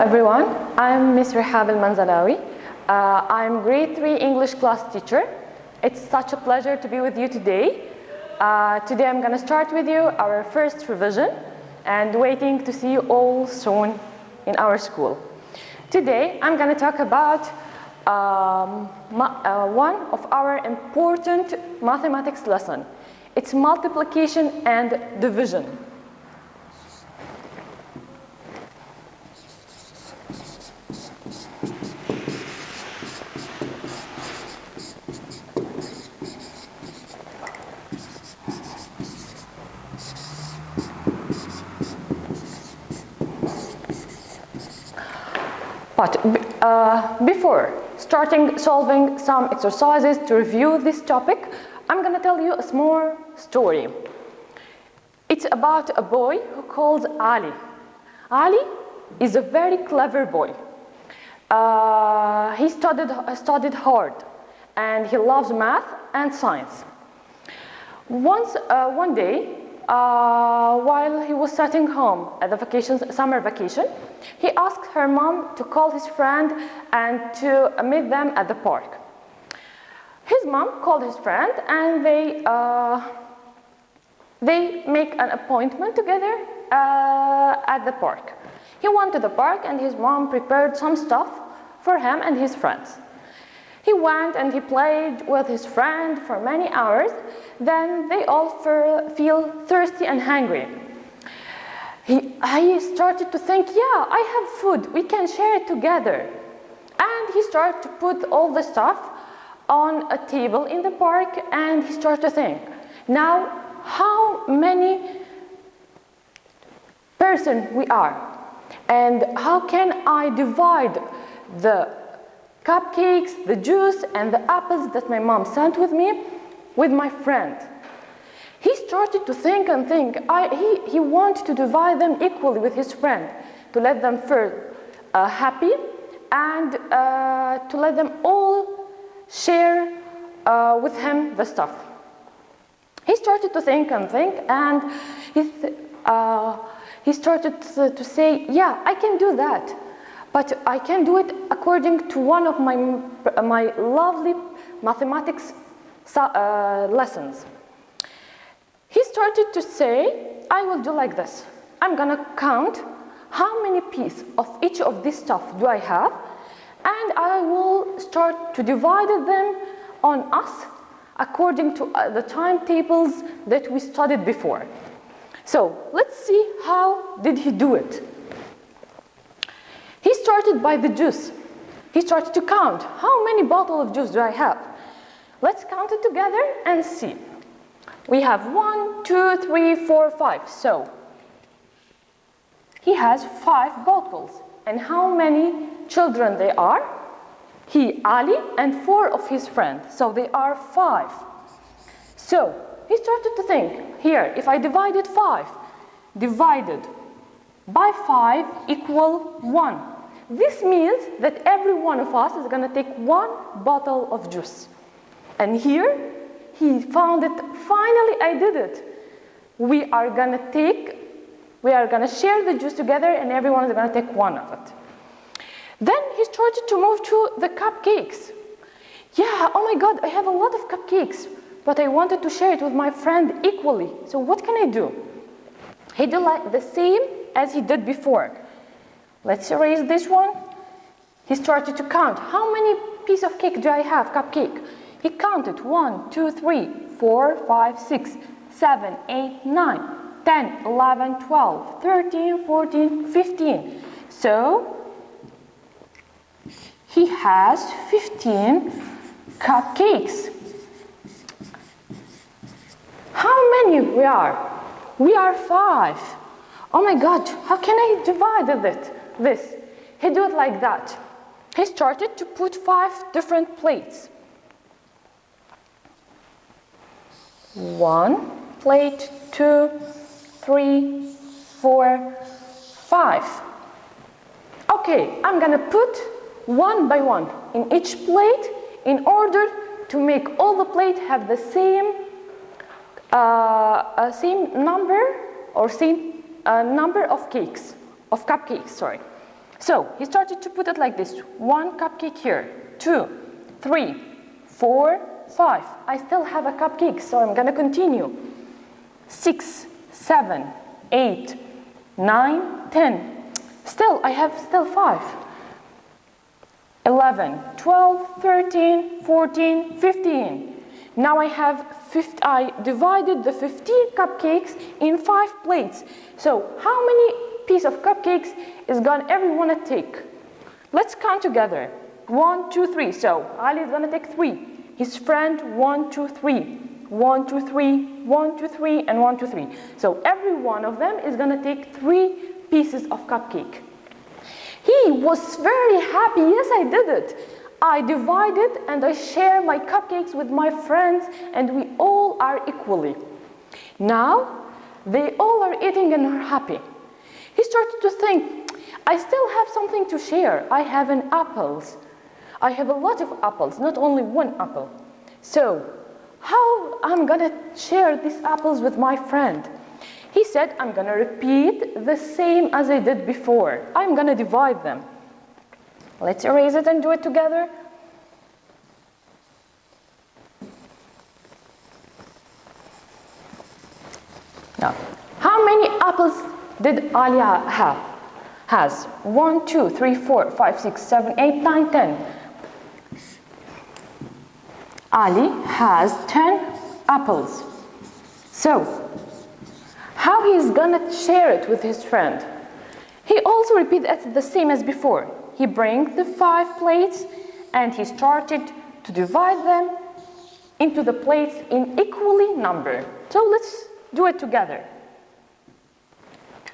everyone, I'm Miss Rehab al-Manzalawi. I'm grade 3 English class teacher. It's such a pleasure to be with you today. Today I'm going to start with you our first revision and waiting to see you all soon in our school. Today I'm going to talk about one of our important mathematics lesson. It's multiplication and division. But before starting solving some exercises to review this topic, I'm going to tell you a small story. It's about a boy who calls Ali. Ali is a very clever boy. He studied hard and he loves math and science. One day, while he was sitting home at the summer vacation, he asked her mom to call his friend and to meet them at the park. His mom called his friend and they make an appointment together at the park. He went to the park and his mom prepared some stuff for him and his friends. He went and he played with his friend for many hours. Then they all feel thirsty and hungry. He started to think, yeah, I have food, we can share it together. And he started to put all the stuff on a table in the park and he started to think, now how many persons we are and how can I divide the cupcakes, the juice and the apples that my mom sent with me with my friend. He started to think and think. He wanted to divide them equally with his friend, to let them feel happy and to let them all share with him the stuff. He started to think and think and he started to say, yeah, I can do that. But I can do it according to one of my lovely mathematics lessons. He started to say, I will do like this. I'm going to count how many pieces of each of this stuff do I have, and I will start to divide them on us according to the timetables that we studied before. So let's see how did he do it. He started by the juice. He started to count how many bottles of juice do I have. Let's count it together and see. We have 1, 2, 3, 4, 5. So he has 5 bottles. And how many children they are? He, Ali, and 4 of his friends. So they are 5. So he started to think, here, if I divided 5, divided by 5 equal 1. This means that every one of us is going to take 1 bottle of juice. And here, he found it, finally I did it. We are going to share the juice together and everyone is going to take 1 of it. Then he started to move to the cupcakes. Yeah, oh my God, I have a lot of cupcakes, but I wanted to share it with my friend equally. So what can I do? He did like the same as he did before. Let's erase this one. He started to count. How many pieces of cake do I have, cupcake? He counted 1, 2, 3, 4, 5, 6, 7, 8, 9, 10, 11, 12, 13, 14, 15. So he has 15 cupcakes. How many we are? We are 5. Oh my God, how can I divide this? He did it like that. He started to put 5 different plates. 1 plate, 2, 3, 4, 5. Okay, I'm going to put 1 by 1 in each plate in order to make all the plates have the same number or same number of cupcakes, sorry. So he started to put it like this. 1 cupcake here, 2, 3, 4, 5. I still have a cupcake, so I'm gonna continue. 6, 7, 8, 9, 10. Still, I have 5. 11, 12, 13, 14, 15. Now I divided the 15 cupcakes in 5 plates. So how many pieces of cupcakes is everyone to take? Let's count together. 1, 2, 3. So Ali is gonna take 3. His friend 1, 2, 3. 1, 2, 3, 1, 2, 3, and 1, 2, 3. So every one of them is gonna take 3 pieces of cupcake. He was very happy. Yes, I did it. I divided and I share my cupcakes with my friends, and we all are equally. Now, they all are eating and are happy. He started to think, I still have something to share. I have apples. I have a lot of apples, not only 1 apple. So, how I'm gonna share these apples with my friend? He said, I'm gonna repeat the same as I did before. I'm gonna divide them. Let's erase it and do it together. Now, how many apples did Ali has? 1, 2, 3, 4, 5, 6, 7, 8, 9, 10. Ali has 10 apples. So, how he's gonna share it with his friend? He also repeated the same as before. He brings the 5 plates and he started to divide them into the plates in equally number. So let's do it together.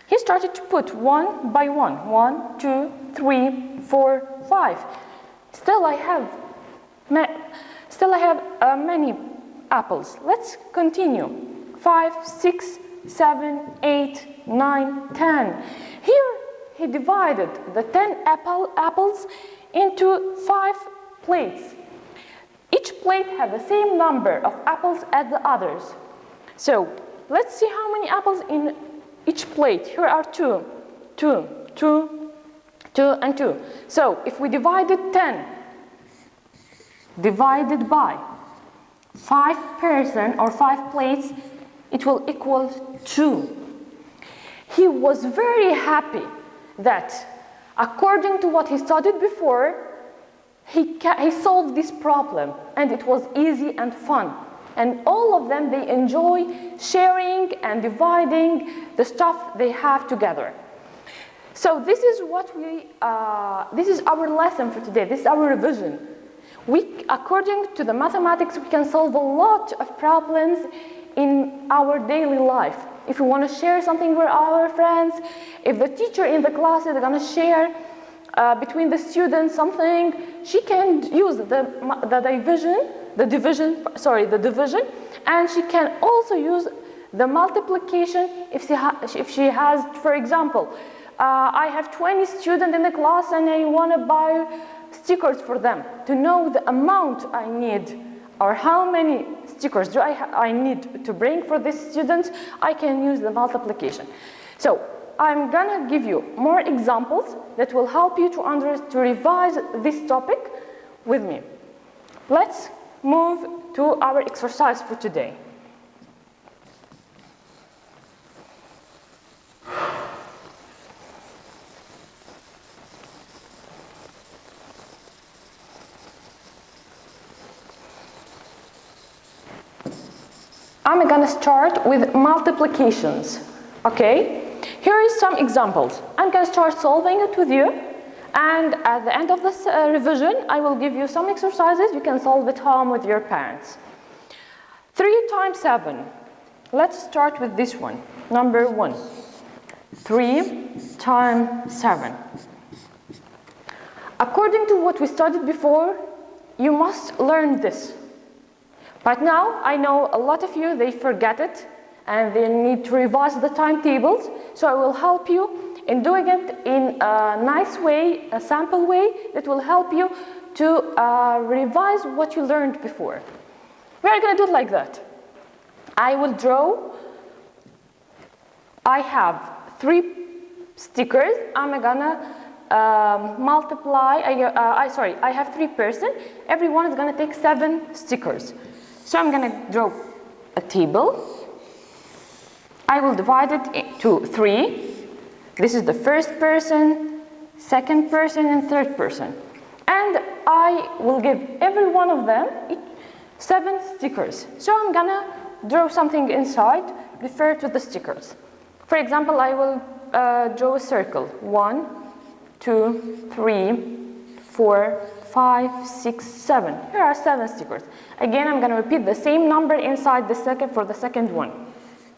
He started to put 1 by 1. 1, 2, 3, 4, 5. Still I have many apples. Let's continue. 5, 6, 7, 8, 9, 10. Here he divided the 10 apples into 5 plates. Each plate had the same number of apples as the others. So let's see how many apples in each plate. Here are 2, 2, 2, 2, and 2. So if we divided 10 divided by 5 person or 5 plates, it will equal 2. He was very happy that, according to what he studied before, he solved this problem, and it was easy and fun. And all of them, they enjoy sharing and dividing the stuff they have together. So this is this is our lesson for today. This is our revision. According to the mathematics, we can solve a lot of problems in our daily life. If we want to share something with our friends, if the teacher in the class is going to share between the students something, she can use the division, and she can also use the multiplication if she has, for example, I have 20 students in the class and I want to buy stickers for them. To know the amount I need or how many stickers do I need to bring for these students, I can use the multiplication. So I'm gonna give you more examples that will help you to revise this topic with me. Let's move to our exercise for today. I'm gonna start with multiplications, okay? Here is some examples. I'm gonna start solving it with you, and at the end of this revision, I will give you some exercises you can solve at home with your parents. 3 times 7. Let's start with this one. Number 1. 3 times 7. According to what we studied before, you must learn this. But now, I know a lot of you, they forget it, and they need to revise the timetables, so I will help you in doing it in a nice way, a sample way, that will help you to revise what you learned before. We are going to do it like that. I will draw. I have 3 stickers. I'm going to multiply, I have 3 person, everyone is going to take 7 stickers. So I'm going to draw a table. I will divide it into 3. This is the first person, second person, and third person. And I will give every one of them 7 stickers. So I'm going to draw something inside, refer to the stickers. For example, I will draw a circle. 1, 2, 3, 4, 5, 6, 7. Here are 7 stickers. Again, I'm going to repeat the same number inside the second for the second one.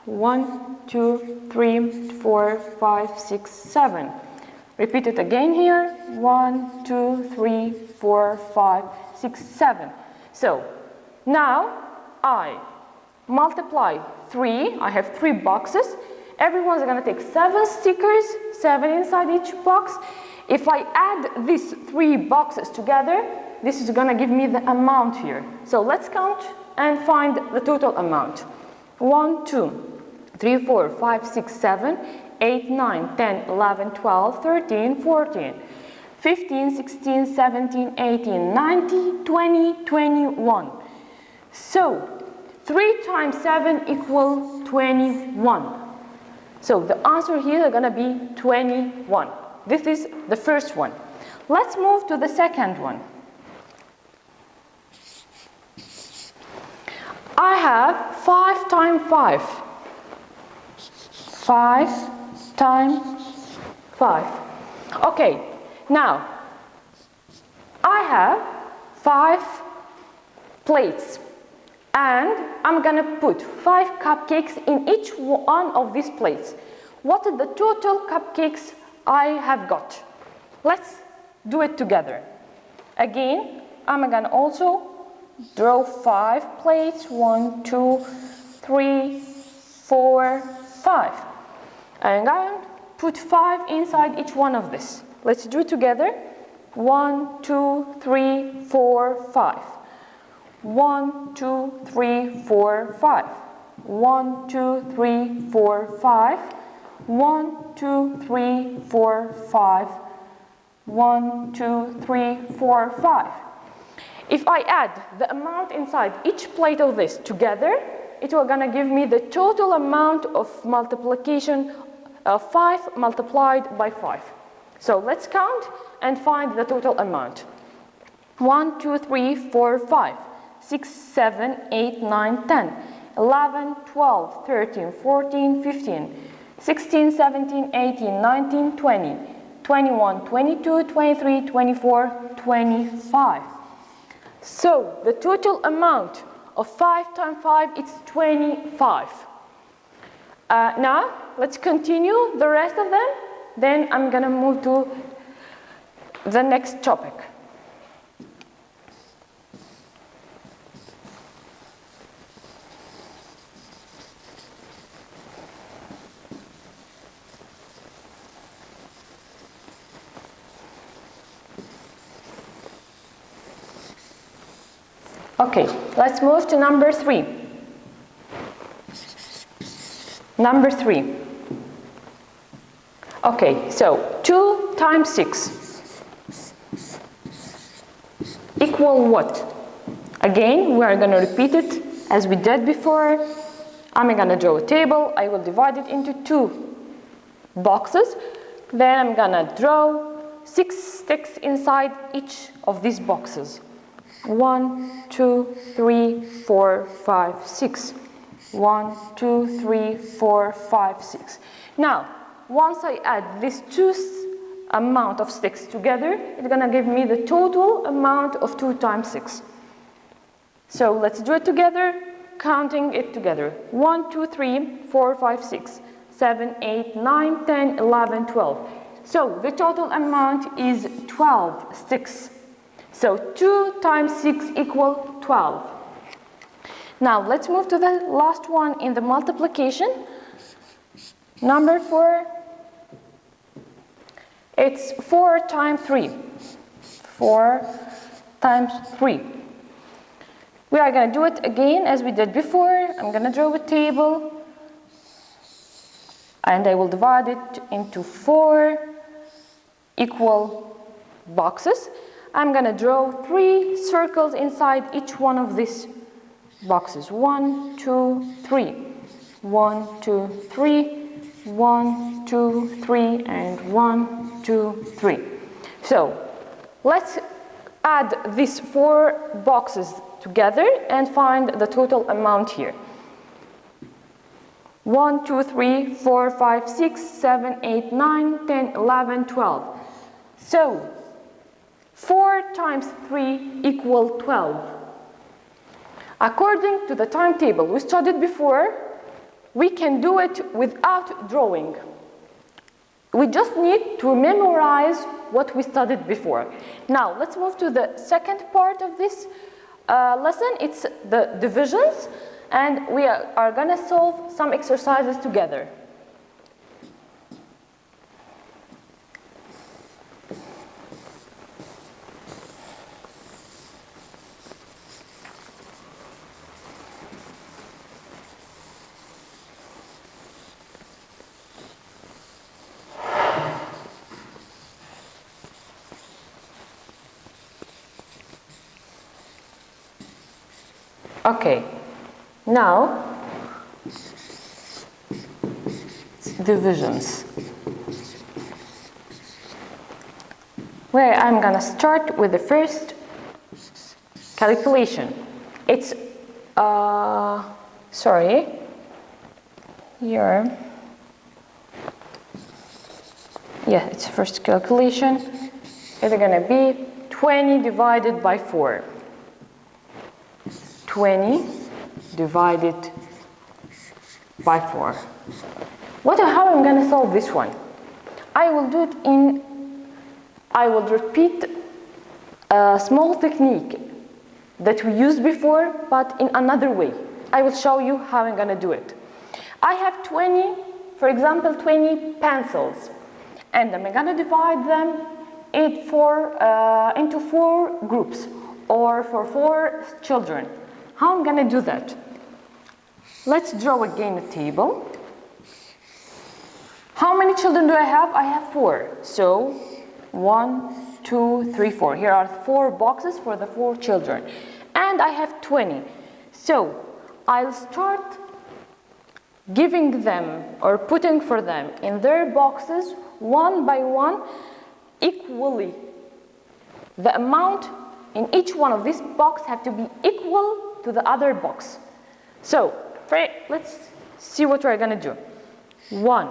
1, 2, 3, 4, 5, 6, 7. Repeat it again here. 1, 2, 3, 4, 5, 6, 7. So now I multiply 3. I have 3 boxes. Everyone's going to take 7 stickers, 7 inside each box. If I add these 3 boxes together, this is going to give me the amount here. So let's count and find the total amount. 1, 2, 3, 4, 5, 6, 7, 8, 9, 10, 11, 12, 13, 14, 15, 16, 17, 18, 19, 20, 21. So 3 times 7 equals 21. So the answer here is going to be 21. This is the first one. Let's move to the second one. I have 5 times 5. 5 times 5. Okay, now I have 5 plates. And I'm going to put 5 cupcakes in each one of these plates. What are the total cupcakes I have got? Let's do it together. Again, I'm going to also draw 5 plates. 1, 2, 3, 4, 5. And I'm going to put 5 inside each one of this. Let's do it together. 1, 2, 3, 4, 5. 1, 2, 3, 4, 5. 1, 2, 3, 4, 5. 1, 2, 3, 4, 5. 1, 2, 3, 4, 5. If I add the amount inside each plate of this together, it will gonna give me the total amount of multiplication of 5 multiplied by 5. So let's count and find the total amount. 1, 2, 3, 4, 5. 6, 7, 8, 9, 10, 11, 12, 13, 14, 15, 16, 17, 18, 19, 20, 21, 22, 23, 24, 25. So the total amount of 5 times 5 is 25. Now let's continue the rest of them. Then I'm going to move to the next topic. Okay, let's move to number 3. Number 3. Okay, so 2 times 6 equal what? Again, we are going to repeat it as we did before. I'm going to draw a table. I will divide it into 2 boxes. Then I'm going to draw 6 sticks inside each of these boxes. 1, 2, 3, 4, 5, 6. 1, 2, 3, 4, 5, 6. Now, once I add these 2 amount of sticks together, it's going to give me the total amount of 2 times 6. So let's do it together, counting it together. 1, 2, 3, 4, 5, 6, 7, 8, 9, 10, 11, 12. So the total amount is 12 sticks. So 2 times 6 equal 12. Now let's move to the last one in the multiplication. Number 4. It's 4 times 3. 4 times 3. We are going to do it again as we did before. I'm going to draw a table. And I will divide it into 4. equal boxes. I'm going to draw 3 circles inside each one of these boxes. 1, 2, 3. 1, 2, 3. 1, 2, 3, and 1, 2, 3. So let's add these 4 boxes together and find the total amount here. 1, 2, 3, 4, 5, 6, 7, 8, 9, 10, 11, 12. So 4 times 3 equal 12. According to the timetable we studied before, we can do it without drawing. We just need to memorize what we studied before. Now let's move to the second part of this lesson. It's the divisions, and we are going to solve some exercises together. Okay, now divisions, where I'm gonna start with the first calculation. It's sorry, here, yeah, it's first calculation. It's gonna be 20 divided by 4. 20 divided by 4. How am I going to solve this one? I will repeat a small technique that we used before, but in another way. I will show you how I'm going to do it. I have 20, for example, 20 pencils, and I'm going to divide them into 4 groups, or for 4 children. How am I going to do that? Let's draw again a table. How many children do I have? I have 4. So 1, 2, 3, 4. Here are 4 boxes for the 4 children. And I have 20. So I'll start giving them or putting for them in their boxes one by one equally. The amount in each one of these boxes have to be equal to the other box. So let's see what we're going to do. 1,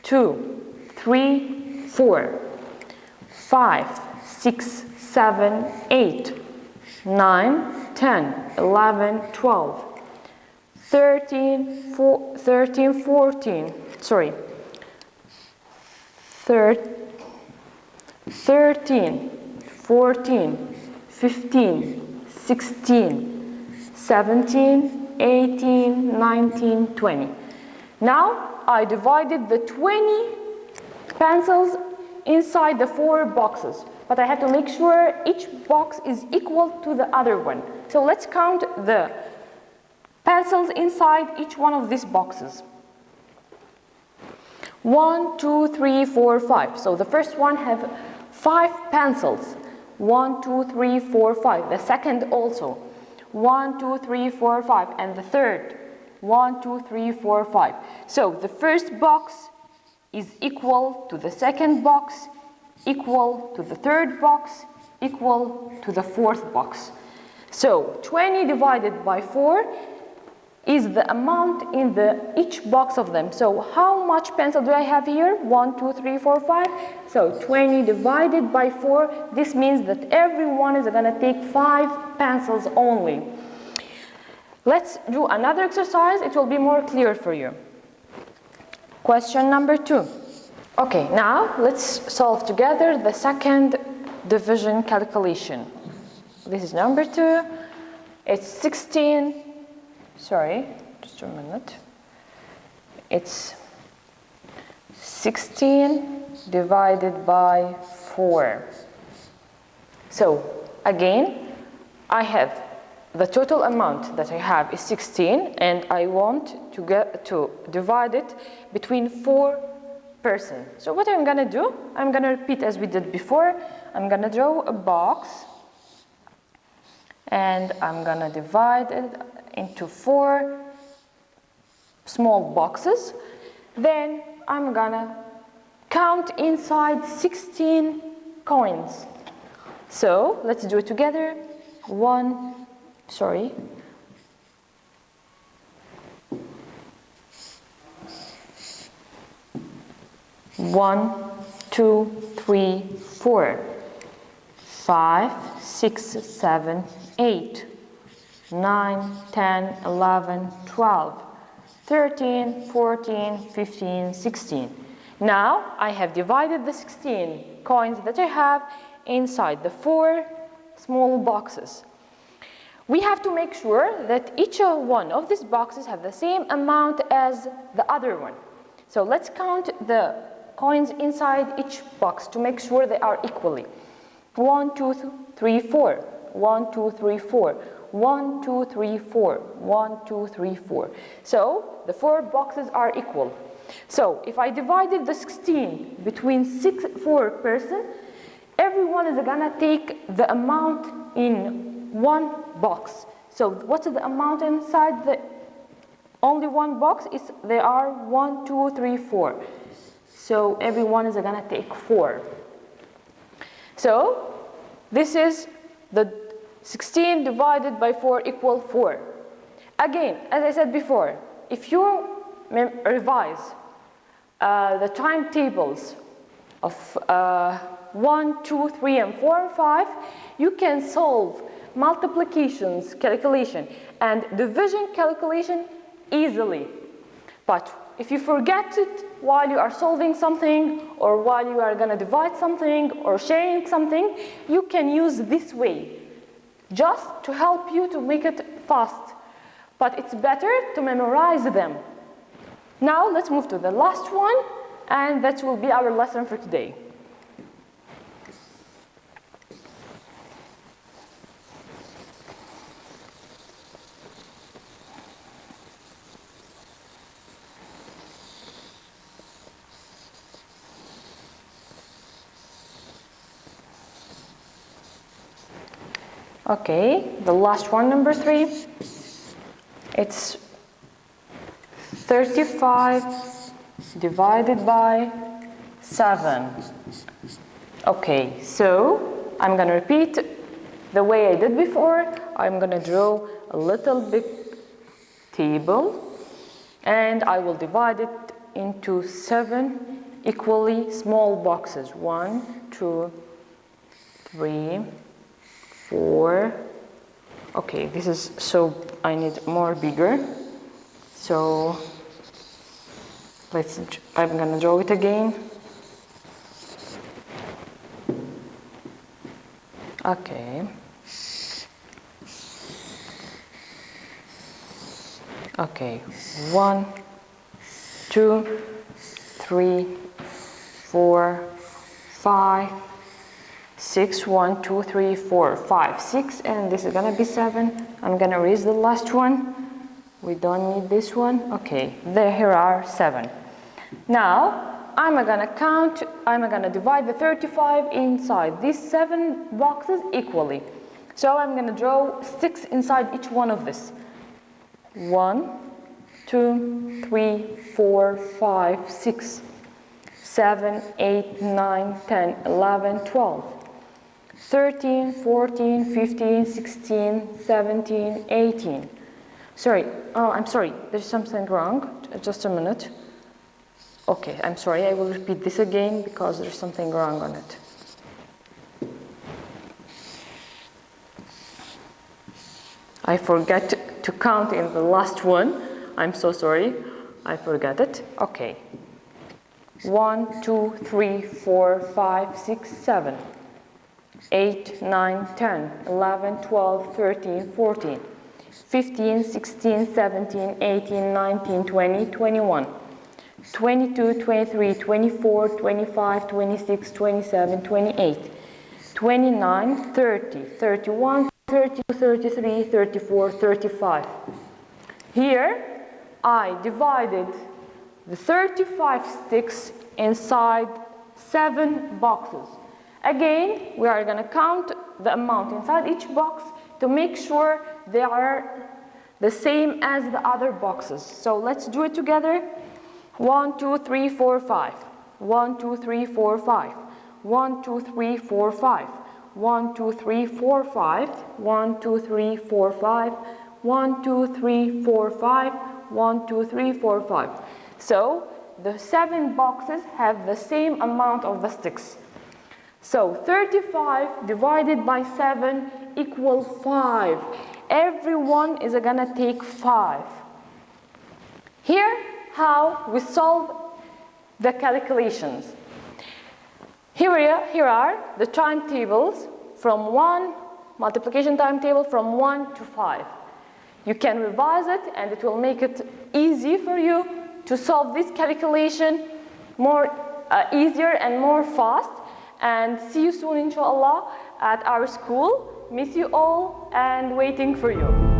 2, 3, 4, 5, 6, 7, 8, 9, 10, 11, 12, 13, 14, sorry, 13, 14, 15, 16, 17, 18, 19, 20. Now I divided the 20 pencils inside the 4 boxes, but I have to make sure each box is equal to the other one. So let's count the pencils inside each one of these boxes. 1, 2, 3, 4, 5. So the first one have 5 pencils. 1, 2, 3, 4, 5. The second also. 1, 2, 3, 4, 5. And the third. 1, 2, 3, 4, 5. So the first box is equal to the second box, equal to the third box, equal to the fourth box. So 20 divided by 4 is the amount in each box of them. So how much pencil do I have here? 1, 2, 3, 4, 5. So 20 divided by 4, this means that everyone is going to take 5 pencils only. Let's do another exercise. It will be more clear for you. Question number 2. Okay, now let's solve together the second division calculation. This is number 2. It's 16. Sorry, just a minute. It's 16 divided by 4. So again, I have the total amount that I have is 16, and I want to divide it between 4 person. So what I'm gonna do, I'm gonna repeat as we did before. I'm gonna draw a box and I'm gonna divide it into 4 small boxes. Then I'm gonna count inside 16 coins. So let's do it together. 1, 2, 3, 4, 5, 6, 7, 8, 9, 10, 11, 12, 13, 14, 15, 16. Now I have divided the 16 coins that I have inside the 4 small boxes. We have to make sure that each one of these boxes have the same amount as the other one. So let's count the coins inside each box to make sure they are equally. 1, 2, 3, 4. 1, 2, 3, 4. 1, 2, 3, 4. 1, 2, 3, 4. So the 4 boxes are equal. So if I divided the 16 between 4 persons, everyone is gonna take the amount in 1 box. So what's the amount inside the only 1 box? Is there are 1, 2, 3, 4. So everyone is gonna take 4. So this is the 16 divided by 4 equal 4. Again, as I said before, if you revise the timetables of 1, 2, 3, and 4, and 5, you can solve multiplications calculation and division calculation easily. But if you forget it while you are solving something, or while you are going to divide something or sharing something, you can use this way just to help you to make it fast. But it's better to memorize them. Now let's move to the last one, and that will be our lesson for today. Okay, the last one, number 3. It's 35 divided by 7. Okay, so I'm going to repeat the way I did before. I'm going to draw a little big table, and I will divide it into 7 equally small boxes. 1, 2, 3, 4. Okay, this is so I need more bigger. So I'm gonna draw it again. Okay. Okay, 1, 2, 3, 4, 5, 6, 1, 2, 3, 4, 5, 6, and this is gonna be 7. I'm gonna erase the last one. We don't need this one. Okay, here are 7. Now I'm gonna divide the 35 inside these 7 boxes equally. So I'm gonna draw 6 inside each one of this. 1, 2, 3, 4, 5, 6, 7, 8, 9, 10, 11, 12. 13, 14, 15, 16, 17, 18. Sorry, I'm sorry, there's something wrong. Just a minute. Okay, I'm sorry, I will repeat this again because there's something wrong on it. I forgot to count in the last one. I'm so sorry, I forgot it. Okay. 1, 2, 3, 4, 5, 6, 7. 8, 9, 10, 11, 12, 13, 14, 15, 16, 17, 18, 19, 20, 21, 22, 23, 24, 25, 26, 27, 28, 29, 30, 31, 32, 33, 34, 35. Here, I divided the 35 sticks inside 7 boxes. Again, we are going to count the amount inside each box to make sure they are the same as the other boxes. So let's do it together. 1, 2, 3, 4, 5. 1, 2, 3, 4, 5. 1, 2, 3, 4, 5. 1, 2, 3, 4, 5. 1, 2, 3, 4, 5. 1, 2, 3, 4, 5. 1, 2, 3, 4, 5. So the 7 boxes have the same amount of the sticks. So 35 divided by 7 equals 5. Everyone is gonna take 5. Here, how we solve the calculations. Here are the timetables from 1, multiplication timetable from 1 to 5. You can revise it and it will make it easy for you to solve this calculation more easier and more fast. And see you soon, inshallah, at our school. Miss you all and waiting for you.